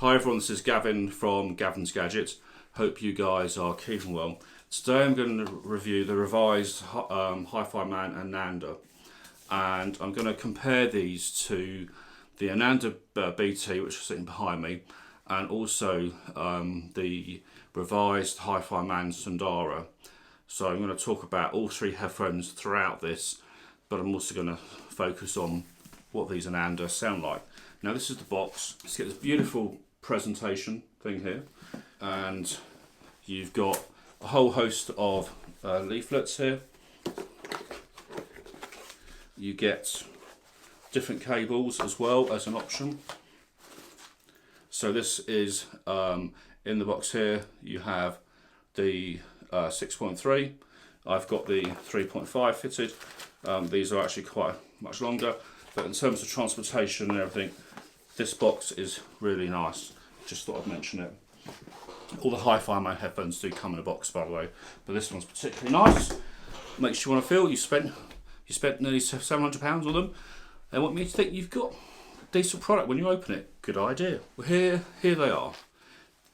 Hi everyone, this is Gavin from Gavin's Gadgets. Hope you guys are keeping well. Today I'm going to review the revised HiFiMan Ananda, and I'm going to compare these to the Ananda-BT, which is sitting behind me, and also the revised HiFiMan Sundara. So I'm going to talk about all three headphones throughout this, but I'm also going to focus on what these Ananda sound like. Now this is the box. Let's get this beautiful presentation thing here, and you've got a whole host of leaflets here. You get different cables as well as an option. So this is in the box here. You have the 6.3. I've got the 3.5 fitted. These are actually quite much longer, but in terms of transportation and everything, this box is really nice. Just thought I'd mention it. All the HiFiMan headphones do come in a box, by the way, but this one's particularly nice. Makes you want to feel you spent nearly £700 on them. They want me to think you've got a decent product when you open it. Good idea. Well, here they are.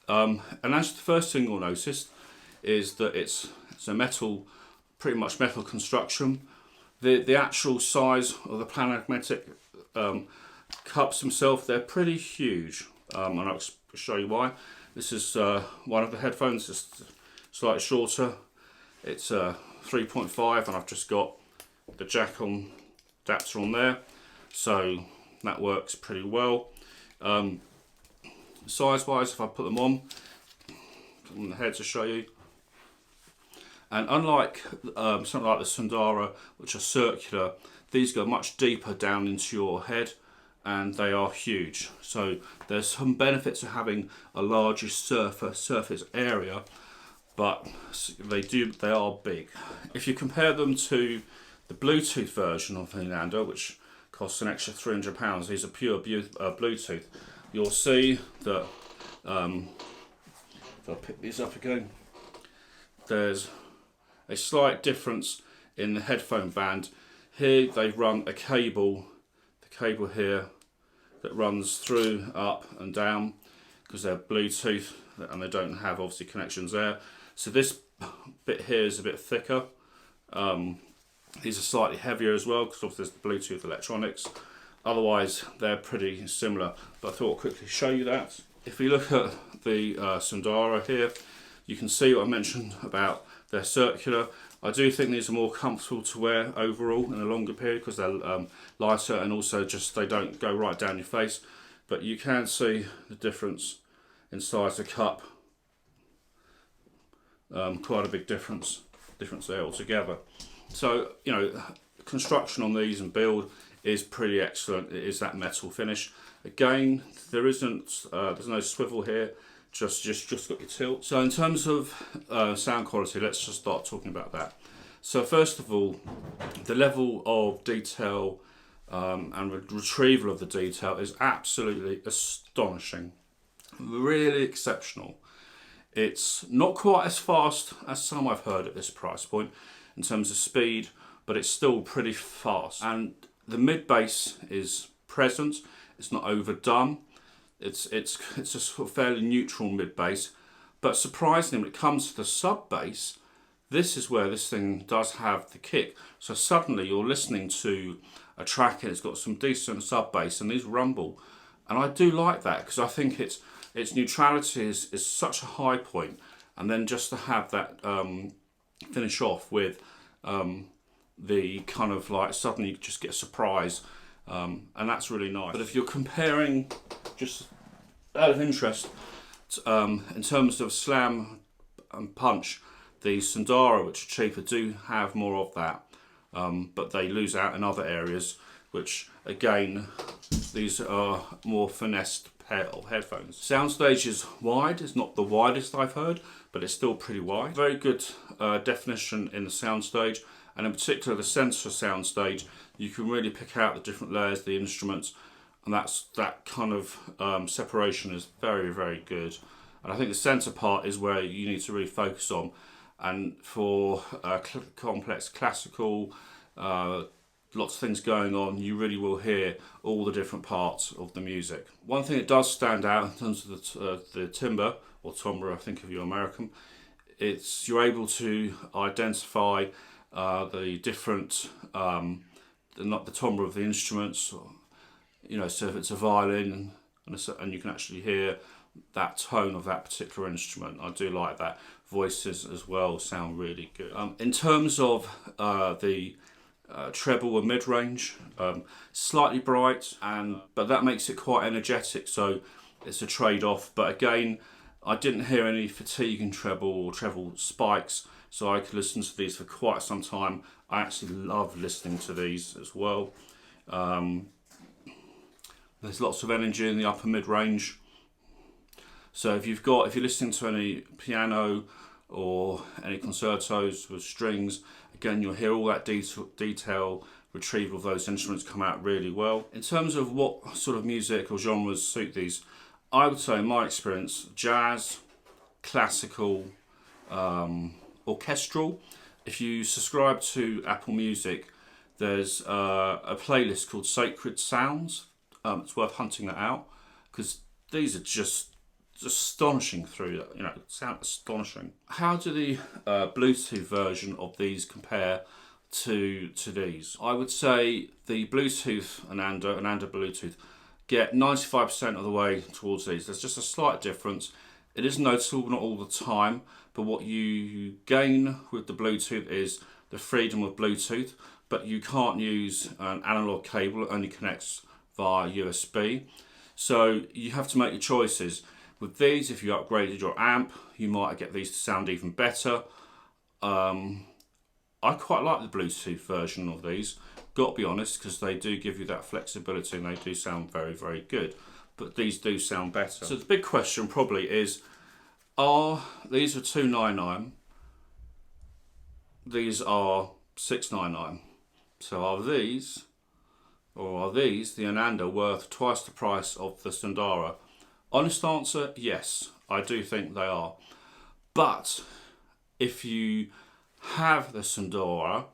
And as the first thing you'll notice is that it's a metal, pretty much metal construction. The actual size of the Planar magnetic cups themselves, they're pretty huge, and I'll show you why. This is one of the headphones, just slightly shorter. It's 3.5, and I've just got the jack on adapter on there, so that works pretty well. Size wise, if I put them on the head to show you, and unlike something like the Sundara, which are circular, these go much deeper down into your head, and they are huge. So there's some benefits of having a larger surface area, but they are big. If you compare them to the Bluetooth version of the Ananda, which costs an extra £300, these are pure Bluetooth, you'll see that if I pick these up again, there's a slight difference in the headphone band. Here they've run a cable, the cable here, that runs through, up and down, because they're Bluetooth and they don't have obviously connections there. So this bit here is a bit thicker. These are slightly heavier as well, because obviously there's Bluetooth electronics. Otherwise they're pretty similar, but I thought I'd quickly show you that. If you look at the Sundara here, you can see what I mentioned about they're circular. I do think these are more comfortable to wear overall in a longer period, because they're lighter, and also just they don't go right down your face. But you can see the difference in size of the cup. Quite a big difference there altogether. So, you know, construction on these and build is pretty excellent. It is that metal finish. Again, there's no swivel here. Just got your tilt. So in terms of sound quality, let's just start talking about that. So first of all, the level of detail and retrieval of the detail is absolutely astonishing. Really exceptional. It's not quite as fast as some I've heard at this price point in terms of speed, but it's still pretty fast. And the mid bass is present. It's not overdone. It's a sort of fairly neutral mid bass, but surprisingly, when it comes to the sub bass, this is where this thing does have the kick. So suddenly you're listening to a track and it's got some decent sub bass, and these rumble, and I do like that, because I think its neutrality is such a high point, and then just to have that finish off with the kind of like suddenly you just get a surprise. And that's really nice. But if you're comparing, just out of interest, in terms of slam and punch, the Sundara, which are cheaper, do have more of that, but they lose out in other areas, which again, these are more finessed pair of headphones. Soundstage is wide. It's not the widest I've heard, but it's still pretty wide. Very good definition in the soundstage, and in particular the sensor soundstage. You can really pick out the different layers of the instruments, and that kind of separation is very, very good. And I think the center part is where you need to really focus on. And for complex classical lots of things going on, you really will hear all the different parts of the music. One thing that does stand out in terms of the timbre, or timbre, I think if you're American, you're able to identify the different, the timbre of the instruments. So if it's a violin, and you can actually hear that tone of that particular instrument. I do like that. Voices as well sound really good. In terms of the treble and mid-range, slightly bright, but that makes it quite energetic, so it's a trade-off. But again, I didn't hear any fatigue in treble or treble spikes, so I could listen to these for quite some time. I actually love listening to these as well. There's lots of energy in the upper mid-range. So if you're listening to any piano or any concertos with strings, again, you'll hear all that detail retrieval of those instruments come out really well. In terms of what sort of music or genres suit these, I would say in my experience, jazz, classical, orchestral. If you subscribe to Apple Music, there's a playlist called Sacred Sounds. It's worth hunting that out, because these are just astonishing through that, sound astonishing. How do the Bluetooth version of these compare to these? I would say the Bluetooth Ananda Bluetooth get 95% of the way towards these. There's just a slight difference. It is noticeable, not all the time, but what you gain with the Bluetooth is the freedom of Bluetooth, but you can't use an analog cable. It only connects via USB. So you have to make your choices. With these, if you upgraded your amp, you might get these to sound even better. I quite like the Bluetooth version of these, got to be honest, because they do give you that flexibility and they do sound very, very good. But these do sound better. So the big question probably is, these are $299, these are $699. So are these the Ananda worth twice the price of the Sundara? Honest answer, yes, I do think they are. But if you have the Sundara,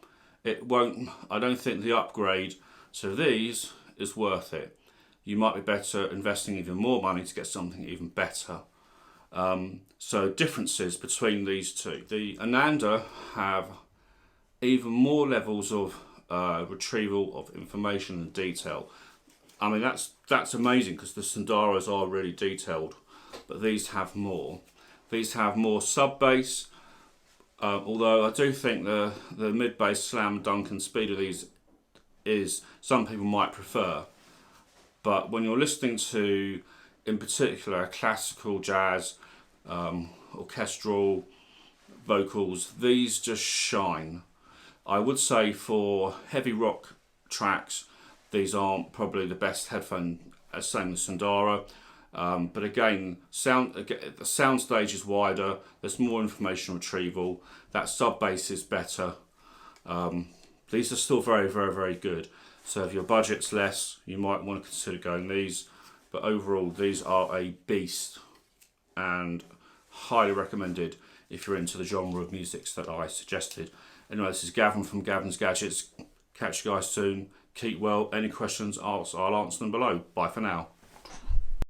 I don't think the upgrade to these is worth it. You might be better investing even more money to get something even better. So differences between these two. The Ananda have even more levels of retrieval of information and detail. I mean, that's amazing, because the Sundaras are really detailed, but these have more. These have more sub-bass, although I do think the mid-bass slam dunk and speed of these is some people might prefer. But when you're listening to, in particular, classical, jazz, orchestral, vocals, these just shine. I would say for heavy rock tracks, these aren't probably the best headphone, same as Sundara. But again, the sound stage is wider, there's more information retrieval, that sub-bass is better. These are still very, very, very good. So if your budget's less, you might want to consider going these. But overall, these are a beast and highly recommended if you're into the genre of music that I suggested. Anyway, this is Gavin from Gavin's Gadgets. Catch you guys soon. Keep well. Any questions, I'll answer them below. Bye for now.